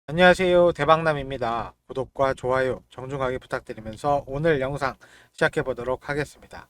안녕하세요, 대박남입니다. 구독과 좋아요 정중하게 부탁드리면서 오늘 영상 시작해 보도록 하겠습니다.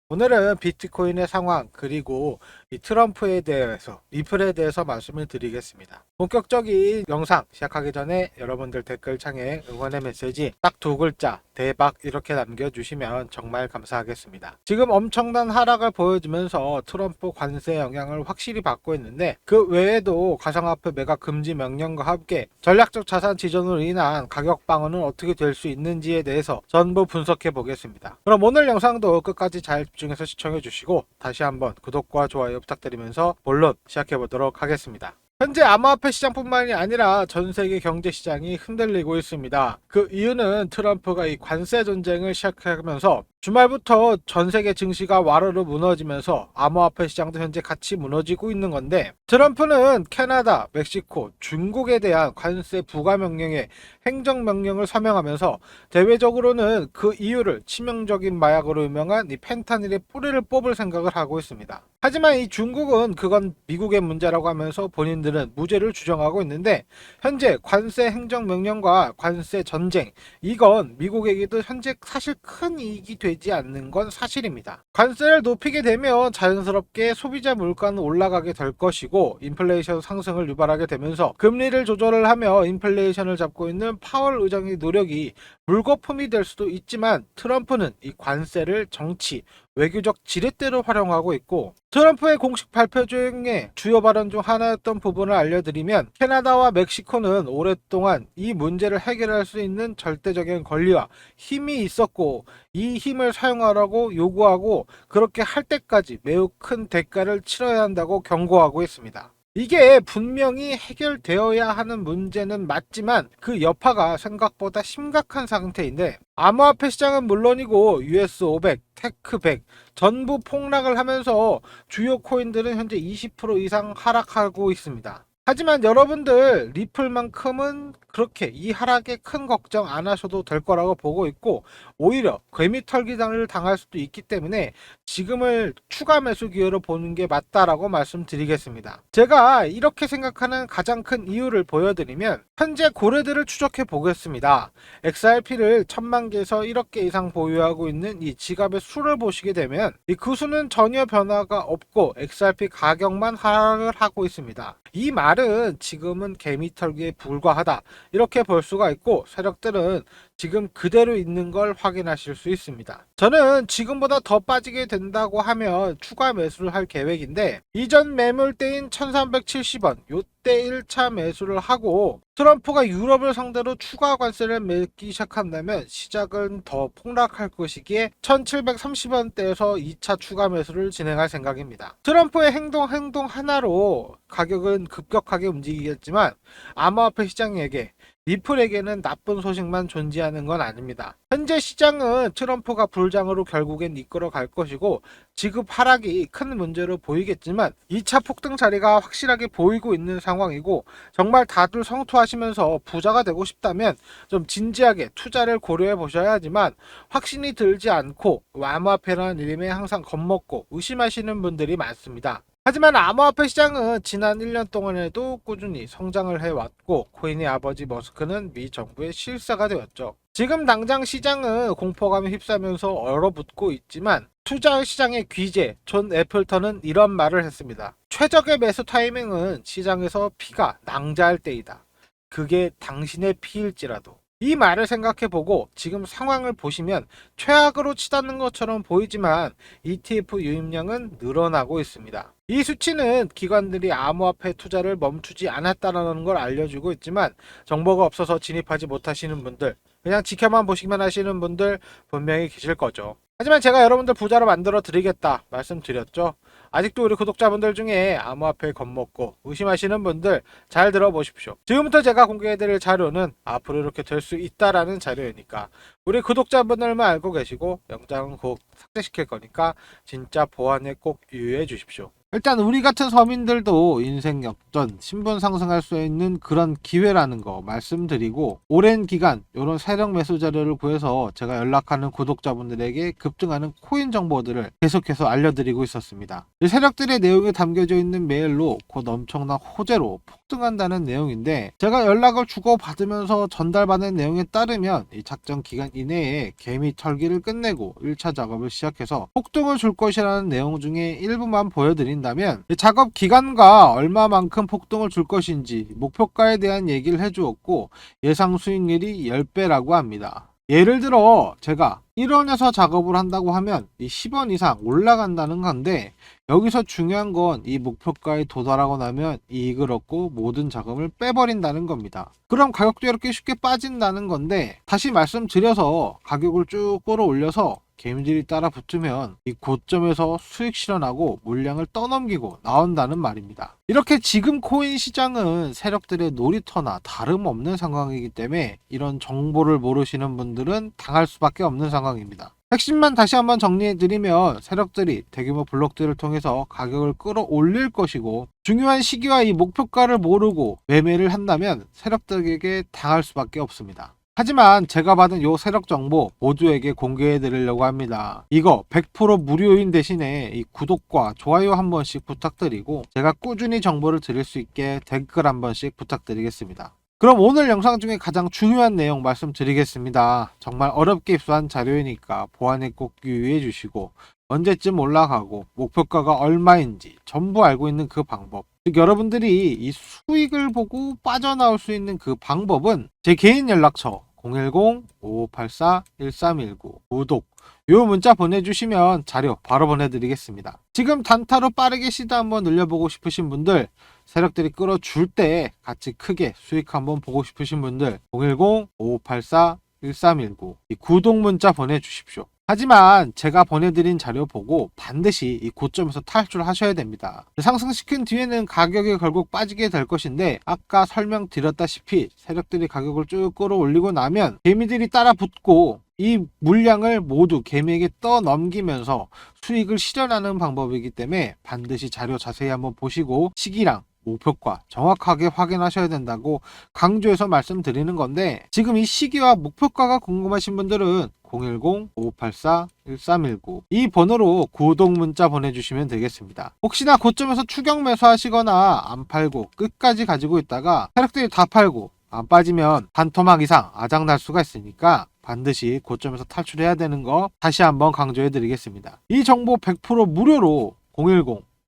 오늘은 비트코인의 상황 그리고 이 트럼프에 대해서 리플에 대해서 말씀을 드리겠습니다. 본격적인 영상 시작하기 전에 여러분들 댓글창에 응원의 메시지 딱 두 글자 대박 이렇게 남겨주시면 정말 감사하겠습니다. 지금 엄청난 하락을 보여주면서 트럼프 관세 영향을 확실히 받고 있는데 그 외에도 가상화폐 매각 금지 명령과 함께 전략적 자산 지정으로 인한 가격 방어는 어떻게 될 수 있는지에 대해서 전부 분석해 보겠습니다. 그럼 오늘 영상도 끝까지 잘 집중해서 시청해 주시고 다시 한번 구독과 좋아요 부탁드리면서 본론 시작해 보도록 하겠습니다. 현재 암호화폐 시장뿐만이 아니라 전 세계 경제 시장이 흔들리고 있습니다. 그 이유는 트럼프가 이 관세 전쟁을 시작하면서 주말부터 전 세계 증시가 와르르 무너지면서 암호화폐 시장도 현재 같이 무너지고 있는 건데, 트럼프는 캐나다, 멕시코, 중국에 대한 관세 부과 명령에 행정명령을 서명하면서 대외적으로는 그 이유를 치명적인 마약으로 유명한 이 펜타닐의 뿌리를 뽑을 생각을 하고 있습니다. 하지만 이 중국은 그건 미국의 문제라고 하면서 본인들은 무죄를 주장하고 있는데, 현재 관세 행정명령과 관세 전쟁, 이건 미국에게도 현재 사실 큰 이익이 되지 않는 건 사실입니다. 관세를 높이게 되면 자연스럽게 소비자 물가는 올라가게 될 것이고 인플레이션 상승을 유발하게 되면서 금리를 조절을 하며 인플레이션을 잡고 있는 파월 의장의 노력이 물거품이 될 수도 있지만, 트럼프는 이 관세를 정치, 외교적 지렛대로 활용하고 있고, 트럼프의 공식 발표 중에 주요 발언 중 하나였던 부분을 알려드리면, 캐나다와 멕시코는 오랫동안 이 문제를 해결할 수 있는 절대적인 권리와 힘이 있었고 이 힘을 사용하라고 요구하고 그렇게 할 때까지 매우 큰 대가를 치러야 한다고 경고하고 있습니다. 이게 분명히 해결되어야 하는 문제는 맞지만 그 여파가 생각보다 심각한 상태인데, 암호화폐 시장은 물론이고 US500, 테크100 전부 폭락을 하면서 주요 코인들은 현재 20% 이상 하락하고 있습니다. 하지만 여러분들 리플만큼은 그렇게 이 하락에 큰 걱정 안 하셔도 될 거라고 보고 있고, 오히려 괴미털기를 당할 수도 있기 때문에 지금을 추가 매수 기회로 보는 게 맞다라고 말씀드리겠습니다. 제가 이렇게 생각하는 가장 큰 이유를 보여드리면, 현재 고래들을 추적해 보겠습니다. XRP를 1000만 개에서 1억 개 이상 보유하고 있는 이 지갑의 수를 보시게 되면 그 수는 전혀 변화가 없고 XRP 가격만 하락을 하고 있습니다. 이 말은 지금은 개미털기에 불과하다 이렇게 볼 수가 있고, 세력들은 지금 그대로 있는 걸 확인하실 수 있습니다. 저는 지금보다 더 빠지게 된다고 하면 추가 매수를 할 계획인데, 이전 매물대인 1370원 요때 1차 매수를 하고 트럼프가 유럽을 상대로 추가 관세를 맺기 시작한다면 시작은 더 폭락할 것이기에 1730원대에서 2차 추가 매수를 진행할 생각입니다. 트럼프의 행동 하나로 가격은 급격하게 움직이겠지만 암호화폐 시장에게, 리플에게는 나쁜 소식만 존재하는 건 아닙니다. 현재 시장은 트럼프가 불장으로 결국엔 이끌어 갈 것이고 지급 하락이 큰 문제로 보이겠지만 2차 폭등 자리가 확실하게 보이고 있는 상황이고, 정말 다들 성투하시면서 부자가 되고 싶다면 좀 진지하게 투자를 고려해 보셔야 하지만, 확신이 들지 않고 암호화폐라는 이름에 항상 겁먹고 의심하시는 분들이 많습니다. 하지만 암호화폐 시장은 지난 1년 동안에도 꾸준히 성장을 해왔고 코인의 아버지 머스크는 미 정부의 실사가 되었죠. 지금 당장 시장은 공포감에 휩싸면서 얼어붙고 있지만 투자 시장의 귀재 존 애플턴은 이런 말을 했습니다. 최적의 매수 타이밍은 시장에서 피가 낭자할 때이다. 그게 당신의 피일지라도. 이 말을 생각해보고 지금 상황을 보시면 최악으로 치닫는 것처럼 보이지만 ETF 유입량은 늘어나고 있습니다. 이 수치는 기관들이 암호화폐 투자를 멈추지 않았다는 걸 알려주고 있지만, 정보가 없어서 진입하지 못하시는 분들, 그냥 지켜만 보시기만 하시는 분들 분명히 계실 거죠. 하지만 제가 여러분들 부자로 만들어 드리겠다 말씀드렸죠. 아직도 우리 구독자분들 중에 암호화폐 겁먹고 의심하시는 분들 잘 들어보십시오. 지금부터 제가 공개해드릴 자료는 앞으로 이렇게 될 수 있다라는 자료이니까 우리 구독자분들만 알고 계시고, 영상은 곧 삭제시킬 거니까 진짜 보안에 꼭 유의해 주십시오. 일단 우리 같은 서민들도 인생 역전, 신분 상승할 수 있는 그런 기회라는 거 말씀드리고, 오랜 기간 이런 세력 매수 자료를 구해서 제가 연락하는 구독자분들에게 급등하는 코인 정보들을 계속해서 알려드리고 있었습니다. 이 세력들의 내용이 담겨져 있는 메일로 곧 엄청난 호재로 폭등한다는 내용인데, 제가 연락을 주고받으면서 전달받은 내용에 따르면 이 작전 기간 이내에 개미 털기를 끝내고 1차 작업을 시작해서 폭등을 줄 것이라는 내용 중에 일부만 보여드린다면, 이 작업 기간과 얼마만큼 폭등을 줄 것인지 목표가에 대한 얘기를 해주었고, 예상 수익률이 10배라고 합니다. 예를 들어 제가 1원에서 작업을 한다고 하면 이 10원 이상 올라간다는 건데, 여기서 중요한 건 이 목표가에 도달하고 나면 이익을 얻고 모든 자금을 빼버린다는 겁니다. 그럼 가격도 이렇게 쉽게 빠진다는 건데, 다시 말씀드려서 가격을 쭉 끌어올려서 개미들이 따라 붙으면 이 고점에서 수익 실현하고 물량을 떠넘기고 나온다는 말입니다. 이렇게 지금 코인 시장은 세력들의 놀이터나 다름없는 상황이기 때문에 이런 정보를 모르시는 분들은 당할 수밖에 없는 상황입니다. 핵심만 다시 한번 정리해드리면, 세력들이 대규모 블록들을 통해서 가격을 끌어올릴 것이고, 중요한 시기와 이 목표가를 모르고 매매를 한다면 세력들에게 당할 수밖에 없습니다. 하지만 제가 받은 요 세력 정보 모두에게 공개해 드리려고 합니다. 이거 100% 무료인 대신에 이 구독과 좋아요 한 번씩 부탁드리고, 제가 꾸준히 정보를 드릴 수 있게 댓글 한 번씩 부탁드리겠습니다. 그럼 오늘 영상 중에 가장 중요한 내용 말씀드리겠습니다. 정말 어렵게 입수한 자료이니까 보안에 꼭 유의해 주시고, 언제쯤 올라가고 목표가가 얼마인지 전부 알고 있는 그 방법, 즉 여러분들이 이 수익을 보고 빠져나올 수 있는 그 방법은 제 개인 연락처 010-5584-1319 구독 요 문자 보내주시면 자료 바로 보내드리겠습니다. 지금 단타로 빠르게 시도 한번 늘려보고 싶으신 분들, 세력들이 끌어줄 때 같이 크게 수익 한번 보고 싶으신 분들 010-5584-1319 이 구독 문자 보내주십시오. 하지만 제가 보내드린 자료 보고 반드시 이 고점에서 탈출하셔야 됩니다. 상승시킨 뒤에는 가격이 결국 빠지게 될 것인데, 아까 설명드렸다시피 세력들이 가격을 쭉 끌어올리고 나면 개미들이 따라 붙고 이 물량을 모두 개미에게 떠넘기면서 수익을 실현하는 방법이기 때문에 반드시 자료 자세히 한번 보시고 시기랑 목표가 정확하게 확인하셔야 된다고 강조해서 말씀드리는 건데, 지금 이 시기와 목표가가 궁금하신 분들은 010-5584-1319 이 번호로 구독 문자 보내주시면 되겠습니다. 혹시나 고점에서 추격 매수하시거나 안 팔고 끝까지 가지고 있다가 세력들이 다 팔고 안 빠지면 반토막 이상 아작날 수가 있으니까 반드시 고점에서 탈출해야 되는 거 다시 한번 강조해 드리겠습니다. 이 정보 100% 무료로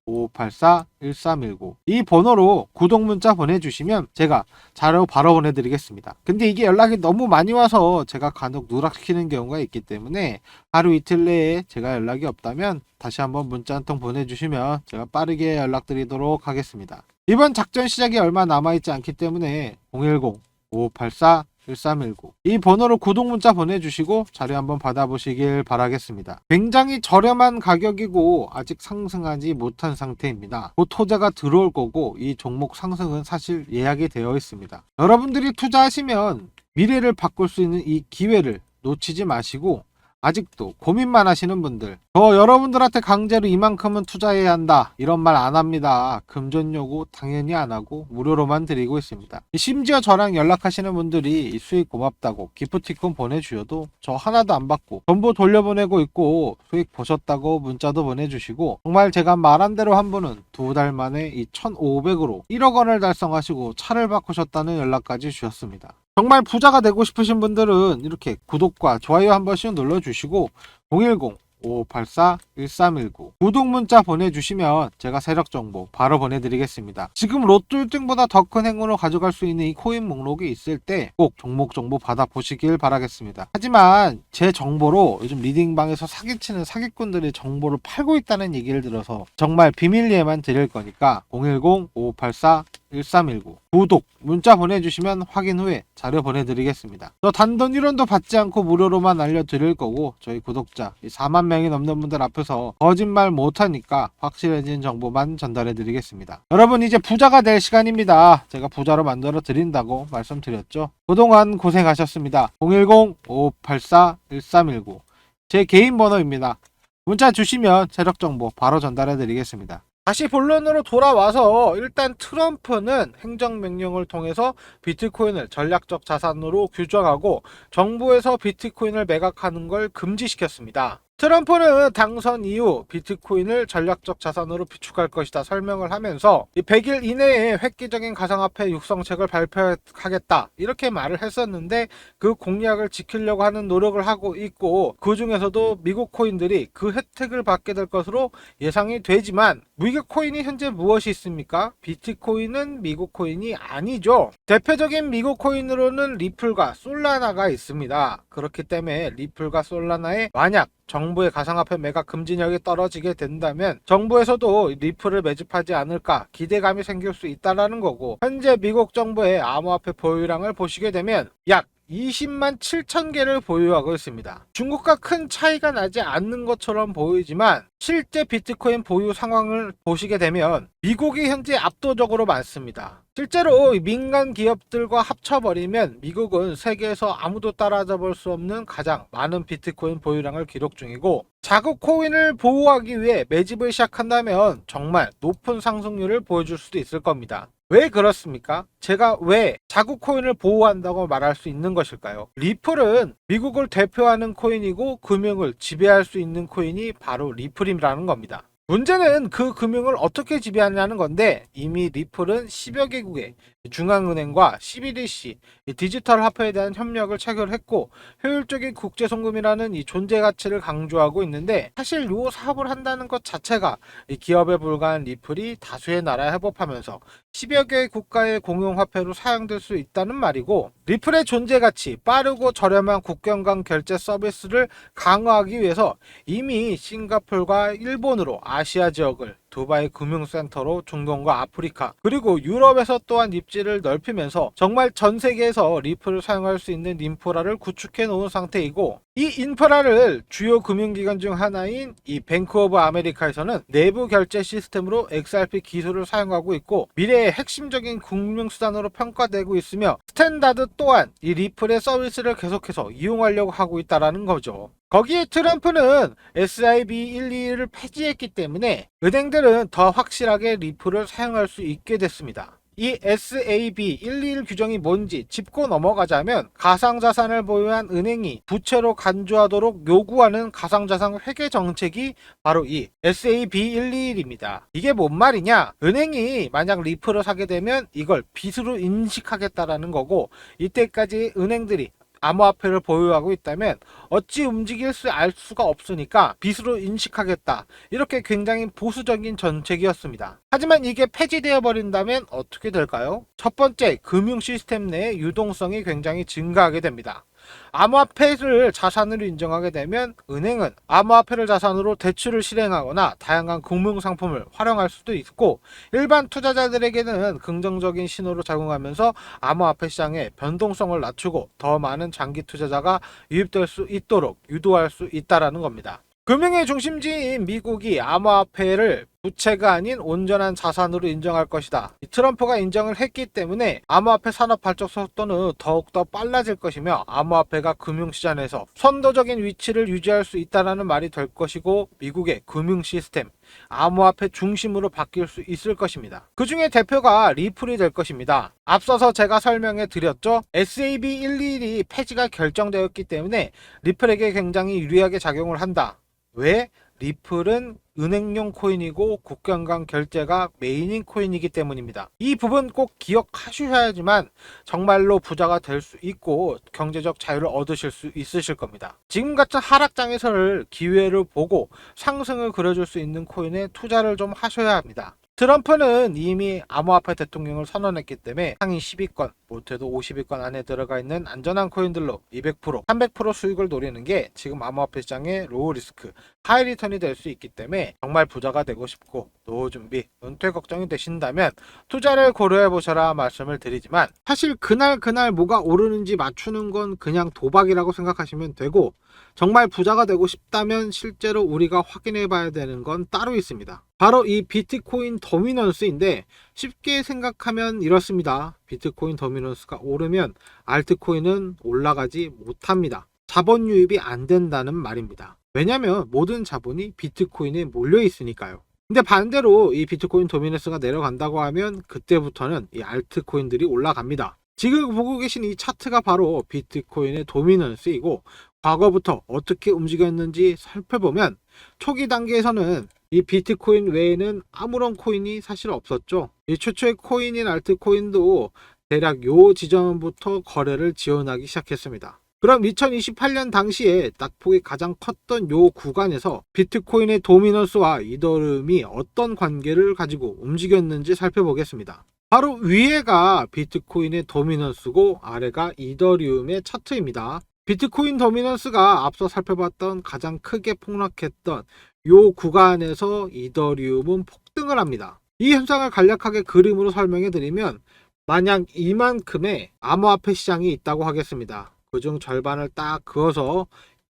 010-5584-1319 이 번호로 구독 문자 보내주시면 제가 자료 바로 보내드리겠습니다. 근데 이게 연락이 너무 많이 와서 제가 간혹 누락시키는 경우가 있기 때문에 하루 이틀 내에 제가 연락이 없다면 다시 한번 문자 한 통 보내주시면 제가 빠르게 연락드리도록 하겠습니다. 이번 작전 시작이 얼마 남아있지 않기 때문에 010-5584 1319 이 번호로 구독 문자 보내주시고 자료 한번 받아보시길 바라겠습니다. 굉장히 저렴한 가격이고 아직 상승하지 못한 상태입니다. 곧 호재가 들어올 거고 이 종목 상승은 사실 예약이 되어 있습니다. 여러분들이 투자하시면 미래를 바꿀 수 있는 이 기회를 놓치지 마시고, 아직도 고민만 하시는 분들, 여러분들한테 강제로 이만큼은 투자해야 한다 이런 말 안 합니다. 금전 요구 당연히 안 하고 무료로만 드리고 있습니다. 심지어 저랑 연락하시는 분들이 수익 고맙다고 기프티콘 보내주셔도 저 하나도 안 받고 전부 돌려보내고 있고, 수익 보셨다고 문자도 보내주시고, 정말 제가 말한 대로 한 분은 2달 만에 이 1500으로 1억 원을 달성하시고 차를 바꾸셨다는 연락까지 주셨습니다. 정말 부자가 되고 싶으신 분들은 이렇게 구독과 좋아요 한 번씩 눌러주시고 010-5584-1319 구독 문자 보내주시면 제가 세력 정보 바로 보내드리겠습니다. 지금 로또 1등보다 더 큰 행운을 가져갈 수 있는 이 코인 목록이 있을 때 꼭 종목 정보 받아보시길 바라겠습니다. 하지만 제 정보로 요즘 리딩방에서 사기치는 사기꾼들이 정보를 팔고 있다는 얘기를 들어서 정말 비밀리에만 드릴 거니까 010-5584-1319 구독 문자 보내주시면 확인 후에 자료 보내드리겠습니다. 저 단돈 1원도 받지 않고 무료로만 알려드릴 거고, 저희 구독자 4만 명이 넘는 분들 앞에서 거짓말 못하니까 확실해진 정보만 전달해드리겠습니다. 여러분, 이제 부자가 될 시간입니다. 제가 부자로 만들어 드린다고 말씀드렸죠. 그동안 고생하셨습니다. 010-5584-1319 제 개인 번호입니다. 문자 주시면 세력 정보 바로 전달해드리겠습니다. 다시 본론으로 돌아와서 일단 트럼프는 행정명령을 통해서 비트코인을 전략적 자산으로 규정하고 정부에서 비트코인을 매각하는 걸 금지시켰습니다. 트럼프는 당선 이후 비트코인을 전략적 자산으로 비축할 것이다 설명을 하면서 100일 이내에 획기적인 가상화폐 육성책을 발표하겠다 이렇게 말을 했었는데 그 공약을 지키려고 하는 노력을 하고 있고, 그 중에서도 미국 코인들이 그 혜택을 받게 될 것으로 예상이 되지만 미국 코인이 현재 무엇이 있습니까? 비트코인은 미국 코인이 아니죠. 대표적인 미국 코인으로는 리플과 솔라나가 있습니다. 그렇기 때문에 리플과 솔라나에 만약 정부의 가상화폐 매각 금지력이 떨어지게 된다면 정부에서도 리플을 매집하지 않을까 기대감이 생길 수 있다는 거고, 현재 미국 정부의 암호화폐 보유량을 보시게 되면 약 20만 7천 개를 보유하고 있습니다. 중국과 큰 차이가 나지 않는 것처럼 보이지만 실제 비트코인 보유 상황을 보시게 되면 미국이 현재 압도적으로 많습니다. 실제로 민간 기업들과 합쳐버리면 미국은 세계에서 아무도 따라잡을 수 없는 가장 많은 비트코인 보유량을 기록 중이고, 자국 코인을 보호하기 위해 매집을 시작한다면 정말 높은 상승률을 보여줄 수도 있을 겁니다. 왜 그렇습니까? 제가 왜 자국 코인을 보호한다고 말할 수 있는 것일까요? 리플은 미국을 대표하는 코인이고 금융을 지배할 수 있는 코인이 바로 리플이라는 겁니다. 문제는 그 금융을 어떻게 지배하냐는 건데, 이미 리플은 10여 개국의 중앙은행과 11일시 디지털 화폐에 대한 협력을 체결했고 효율적인 국제 송금이라는 이 존재 가치를 강조하고 있는데, 사실 이 사업을 한다는 것 자체가 기업에 불과한 리플이 다수의 나라에 협업하면서 10여 개의 국가의 공용 화폐로 사용될 수 있다는 말이고, 리플의 존재 가치, 빠르고 저렴한 국경 간 결제 서비스를 강화하기 위해서 이미 싱가폴과 일본으로 아시아 지역을 두바이 금융센터로 중동과 아프리카 그리고 유럽에서 또한 입지를 넓히면서 정말 전 세계에서 리플을 사용할 수 있는 인프라를 구축해 놓은 상태이고, 이 인프라를 주요 금융기관 중 하나인 이 뱅크 오브 아메리카에서는 내부 결제 시스템으로 XRP 기술을 사용하고 있고 미래의 핵심적인 금융수단으로 평가되고 있으며, 스탠다드 또한 이 리플의 서비스를 계속해서 이용하려고 하고 있다는 거죠. 거기에 트럼프는 SIB121을 폐지했기 때문에 은행들은 더 확실하게 리플을 사용할 수 있게 됐습니다. 이 SAB121 규정이 뭔지 짚고 넘어가자면, 가상자산을 보유한 은행이 부채로 간주하도록 요구하는 가상자산 회계 정책이 바로 이 SAB121입니다. 이게 뭔 말이냐? 은행이 만약 리플을 사게 되면 이걸 빚으로 인식하겠다라는 거고, 이때까지 은행들이 암호화폐를 보유하고 있다면 어찌 움직일 수 알 수가 없으니까 빚으로 인식하겠다, 이렇게 굉장히 보수적인 정책이었습니다. 하지만 이게 폐지되어 버린다면 어떻게 될까요? 첫 번째, 금융 시스템 내의 유동성이 굉장히 증가하게 됩니다. 암호화폐를 자산으로 인정하게 되면 은행은 암호화폐를 자산으로 대출을 실행하거나 다양한 금융상품을 활용할 수도 있고, 일반 투자자들에게는 긍정적인 신호로 작용하면서 암호화폐 시장의 변동성을 낮추고 더 많은 장기 투자자가 유입될 수 있도록 유도할 수 있다는 겁니다. 금융의 중심지인 미국이 암호화폐를 부채가 아닌 온전한 자산으로 인정할 것이다. 트럼프가 인정을 했기 때문에 암호화폐 산업 발전 속도는 더욱더 빨라질 것이며 암호화폐가 금융시장에서 선도적인 위치를 유지할 수 있다는 말이 될 것이고, 미국의 금융 시스템 암호화폐 중심으로 바뀔 수 있을 것입니다. 그 중에 대표가 리플이 될 것입니다. 앞서서 제가 설명해 드렸죠. SAB121이 폐지가 결정되었기 때문에 리플에게 굉장히 유리하게 작용을 한다. 왜? 리플은 은행용 코인이고 국경 간 결제가 메인인 코인이기 때문입니다. 이 부분 꼭 기억하셔야지만 정말로 부자가 될 수 있고 경제적 자유를 얻으실 수 있으실 겁니다. 지금 같은 하락장에서를 기회를 보고 상승을 그려줄 수 있는 코인에 투자를 좀 하셔야 합니다. 트럼프는 이미 암호화폐 대통령을 선언했기 때문에 상위 10위권, 못해도 50위권 안에 들어가 있는 안전한 코인들로 200%, 300% 수익을 노리는 게 지금 암호화폐 시장의 로우 리스크, 하이 리턴이 될 수 있기 때문에 정말 부자가 되고 싶고 노후 준비, 은퇴 걱정이 되신다면 투자를 고려해 보셔라 말씀을 드리지만, 사실 그날 뭐가 오르는지 맞추는 건 그냥 도박이라고 생각하시면 되고, 정말 부자가 되고 싶다면 실제로 우리가 확인해 봐야 되는 건 따로 있습니다. 바로 이 비트코인 더미넌스인데, 쉽게 생각하면 이렇습니다. 비트코인 더미넌스가 오르면 알트코인은 올라가지 못합니다. 자본 유입이 안 된다는 말입니다. 왜냐면 모든 자본이 비트코인에 몰려 있으니까요. 근데 반대로 이 비트코인 도미넌스가 내려간다고 하면 그때부터는 이 알트코인들이 올라갑니다. 지금 보고 계신 이 차트가 바로 비트코인의 도미넌스이고, 과거부터 어떻게 움직였는지 살펴보면 초기 단계에서는 이 비트코인 외에는 아무런 코인이 사실 없었죠. 이 최초의 코인인 알트코인도 대략 요 지점부터 거래를 지원하기 시작했습니다. 그럼 2028년 당시에 낙폭이 가장 컸던 요 구간에서 비트코인의 도미넌스와 이더리움이 어떤 관계를 가지고 움직였는지 살펴보겠습니다. 바로 위에가 비트코인의 도미넌스고 아래가 이더리움의 차트입니다. 비트코인 도미넌스가 앞서 살펴봤던 가장 크게 폭락했던 요 구간에서 이더리움은 폭등을 합니다. 이 현상을 간략하게 그림으로 설명해 드리면, 만약 이만큼의 암호화폐 시장이 있다고 하겠습니다. 그중 절반을 딱 그어서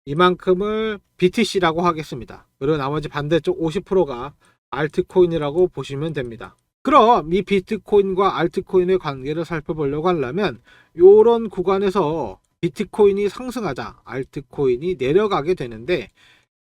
이만큼을 BTC라고 하겠습니다. 그리고 나머지 반대쪽 50%가 알트코인이라고 보시면 됩니다. 그럼 이 비트코인과 알트코인의 관계를 살펴보려고 하려면 이런 구간에서 비트코인이 상승하자 알트코인이 내려가게 되는데,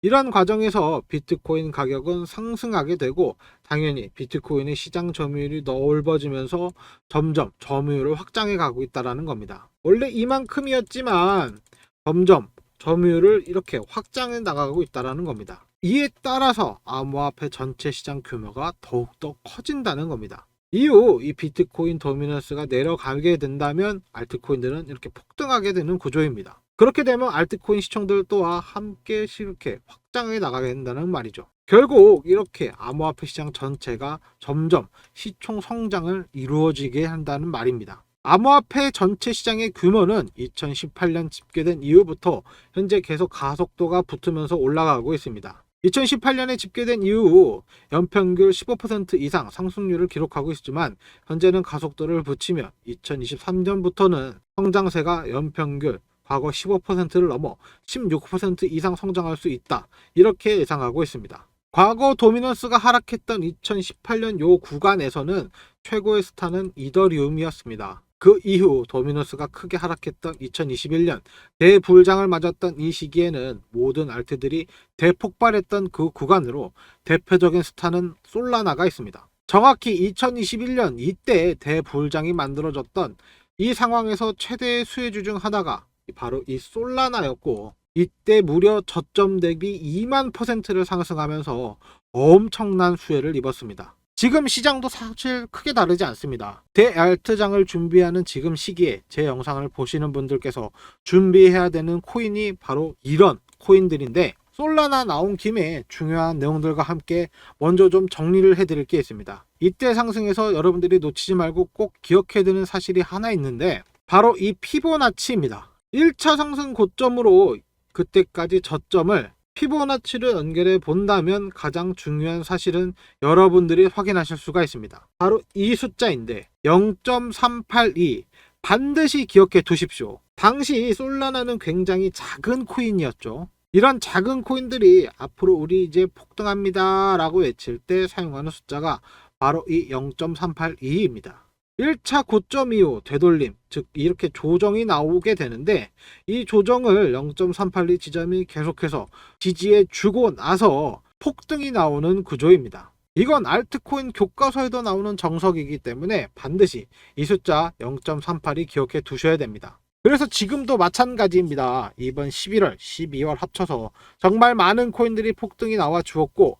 이런 과정에서 비트코인 가격은 상승하게 되고 당연히 비트코인의 시장 점유율이 넓어지면서 점점 점유율을 확장해 가고 있다는 겁니다. 원래 이만큼이었지만 점점 점유율을 이렇게 확장해 나가고 있다는 겁니다. 이에 따라서 암호화폐 전체 시장 규모가 더욱더 커진다는 겁니다. 이후 이 비트코인 도미넌스가 내려가게 된다면 알트코인들은 이렇게 폭등하게 되는 구조입니다. 그렇게 되면 알트코인 시총들 또한 함께 이렇게 확장해 나가게 된다는 말이죠. 결국 이렇게 암호화폐 시장 전체가 점점 시총 성장을 이루어지게 한다는 말입니다. 암호화폐 전체 시장의 규모는 2018년 집계된 이후부터 현재 계속 가속도가 붙으면서 올라가고 있습니다. 2018년에 집계된 이후 연평균 15% 이상 상승률을 기록하고 있지만 현재는 가속도를 붙이며 2023년부터는 성장세가 연평균 과거 15%를 넘어 16% 이상 성장할 수 있다, 이렇게 예상하고 있습니다. 과거 도미넌스가 하락했던 2018년 요 구간에서는 최고의 스타는 이더리움이었습니다. 그 이후 도미넌스가 크게 하락했던 2021년 대불장을 맞았던 이 시기에는 모든 알트들이 대폭발했던 그 구간으로 대표적인 스타는 솔라나가 있습니다. 정확히 2021년 이때 대불장이 만들어졌던 이 상황에서 최대의 수혜주 중 하나가 바로 이 솔라나였고, 이때 무려 저점 대비 2만%를 상승하면서 엄청난 수혜를 입었습니다. 지금 시장도 사실 크게 다르지 않습니다. 대알트장을 준비하는 지금 시기에 제 영상을 보시는 분들께서 준비해야 되는 코인이 바로 이런 코인들인데, 솔라나 나온 김에 중요한 내용들과 함께 먼저 좀 정리를 해드릴 게 있습니다. 이때 상승에서 여러분들이 놓치지 말고 꼭 기억해야 되는 사실이 하나 있는데, 바로 이 피보나치입니다. 1차 상승 고점으로 그때까지 저점을 피보나치를 연결해 본다면 가장 중요한 사실은 여러분들이 확인하실 수가 있습니다. 바로 이 숫자인데 0.382, 반드시 기억해 두십시오. 당시 솔라나는 굉장히 작은 코인이었죠. 이런 작은 코인들이 앞으로 우리 이제 폭등합니다 라고 외칠 때 사용하는 숫자가 바로 이 0.382입니다. 1차 고점 이후 되돌림, 즉 이렇게 조정이 나오게 되는데, 이 조정을 0.382 지점이 계속해서 지지해 주고 나서 폭등이 나오는 구조입니다. 이건 알트코인 교과서에도 나오는 정석이기 때문에 반드시 이 숫자 0.382 기억해 두셔야 됩니다. 그래서 지금도 마찬가지입니다. 이번 11월, 12월 합쳐서 정말 많은 코인들이 폭등이 나와 주었고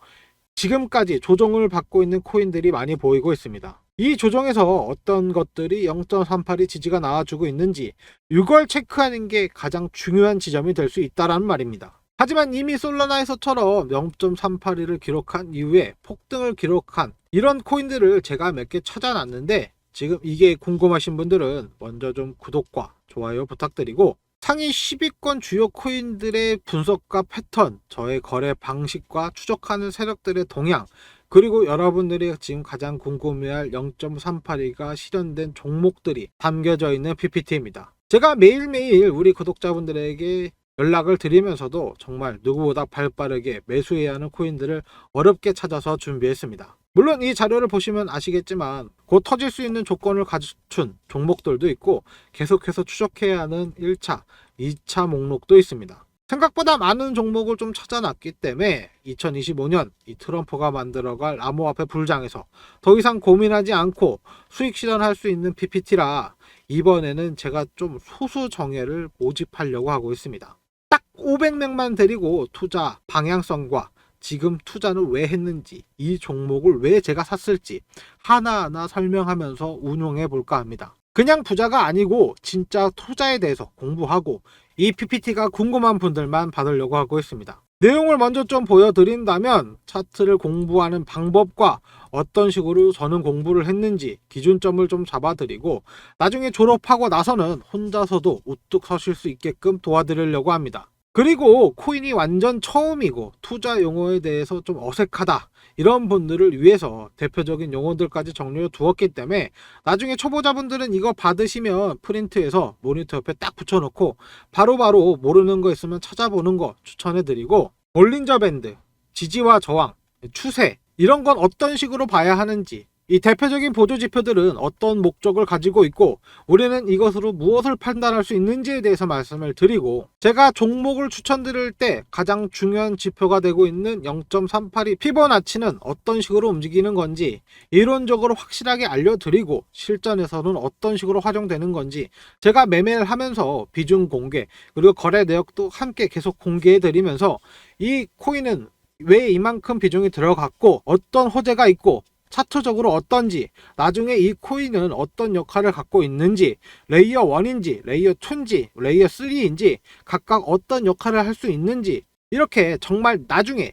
지금까지 조정을 받고 있는 코인들이 많이 보이고 있습니다. 이 조정에서 어떤 것들이 0.38이 지지가 나와주고 있는지 이걸 체크하는 게 가장 중요한 지점이 될 수 있다는 말입니다. 하지만 이미 솔라나에서처럼 0.382를 기록한 이후에 폭등을 기록한 이런 코인들을 제가 몇 개 찾아놨는데, 지금 이게 궁금하신 분들은 먼저 좀 구독과 좋아요 부탁드리고, 상위 10위권 주요 코인들의 분석과 패턴, 저의 거래 방식과 추적하는 세력들의 동향, 그리고 여러분들이 지금 가장 궁금해할 0.382가 실현된 종목들이 담겨져 있는 PPT입니다. 제가 매일매일 우리 구독자분들에게 연락을 드리면서도 정말 누구보다 발빠르게 매수해야 하는 코인들을 어렵게 찾아서 준비했습니다. 물론 이 자료를 보시면 아시겠지만 곧 터질 수 있는 조건을 갖춘 종목들도 있고 계속해서 추적해야 하는 1차, 2차 목록도 있습니다. 생각보다 많은 종목을 좀 찾아놨기 때문에 2025년 이 트럼프가 만들어갈 암호화폐 불장에서 더 이상 고민하지 않고 수익 실현할 수 있는 PPT라 이번에는 제가 좀 소수 정예를 모집하려고 하고 있습니다. 딱 500명만 데리고 투자 방향성과 지금 투자는 왜 했는지, 이 종목을 왜 제가 샀을지 하나하나 설명하면서 운용해 볼까 합니다. 그냥 부자가 아니고 진짜 투자에 대해서 공부하고 이 PPT가 궁금한 분들만 받으려고 하고 있습니다. 내용을 먼저 좀 보여드린다면 차트를 공부하는 방법과 어떤 식으로 저는 공부를 했는지 기준점을 좀 잡아드리고 나중에 졸업하고 나서는 혼자서도 우뚝 서실 수 있게끔 도와드리려고 합니다. 그리고 코인이 완전 처음이고 투자 용어에 대해서 좀 어색하다 이런 분들을 위해서 대표적인 용어들까지 정리해 두었기 때문에 나중에 초보자분들은 이거 받으시면 프린트해서 모니터 옆에 딱 붙여놓고 바로바로 모르는 거 있으면 찾아보는 거 추천해드리고, 볼린저 밴드, 지지와 저항, 추세 이런 건 어떤 식으로 봐야 하는지, 이 대표적인 보조 지표들은 어떤 목적을 가지고 있고 우리는 이것으로 무엇을 판단할 수 있는지에 대해서 말씀을 드리고, 제가 종목을 추천드릴 때 가장 중요한 지표가 되고 있는 0.382 피보나치는 어떤 식으로 움직이는 건지 이론적으로 확실하게 알려드리고 실전에서는 어떤 식으로 활용되는 건지 제가 매매를 하면서 비중 공개 그리고 거래 내역도 함께 계속 공개해 드리면서 이 코인은 왜 이만큼 비중이 들어갔고 어떤 호재가 있고 차트적으로 어떤지, 나중에 이 코인은 어떤 역할을 갖고 있는지, 레이어 1인지 레이어 2인지 레이어 3인지 각각 어떤 역할을 할 수 있는지, 이렇게 정말 나중에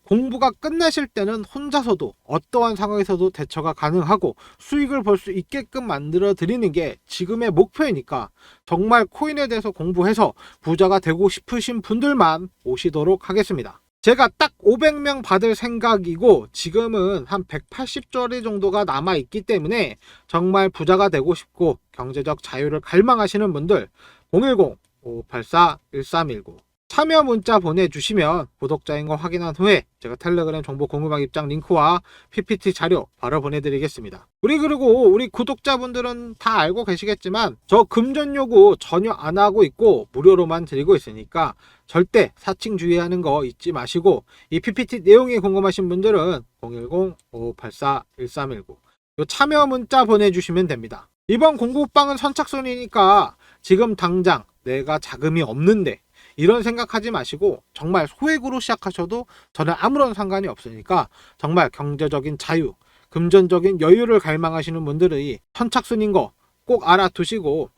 공부가 끝나실 때는 혼자서도 어떠한 상황에서도 대처가 가능하고 수익을 벌 수 있게끔 만들어 드리는 게 지금의 목표이니까 정말 코인에 대해서 공부해서 부자가 되고 싶으신 분들만 오시도록 하겠습니다. 제가 딱 500명 받을 생각이고 지금은 한 180자리 정도가 남아있기 때문에 정말 부자가 되고 싶고 경제적 자유를 갈망하시는 분들 010-5584-1319 참여 문자 보내주시면 구독자인 거 확인한 후에 제가 텔레그램 정보 공유방 입장 링크와 PPT 자료 바로 보내드리겠습니다. 그리고 우리 구독자분들은 다 알고 계시겠지만 저 금전 요구 전혀 안 하고 있고 무료로만 드리고 있으니까 절대 사칭 주의하는 거 잊지 마시고, 이 PPT 내용이 궁금하신 분들은 010-5584-1319 요 참여 문자 보내주시면 됩니다. 이번 공부방은 선착순이니까 지금 당장 내가 자금이 없는데 이런 생각하지 마시고 정말 소액으로 시작하셔도 저는 아무런 상관이 없으니까 정말 경제적인 자유, 금전적인 여유를 갈망하시는 분들이 선착순인 거 꼭 알아두시고,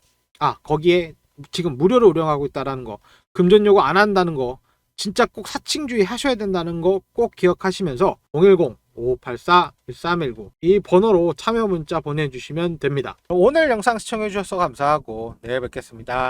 거기에 지금 무료로 운영하고 있다는 거, 금전 요구 안 한다는 거, 진짜 꼭 사칭주의 하셔야 된다는 거 꼭 기억하시면서 010-5584-1319 이 번호로 참여 문자 보내주시면 됩니다. 오늘 영상 시청해 주셔서 감사하고 내일 뵙겠습니다.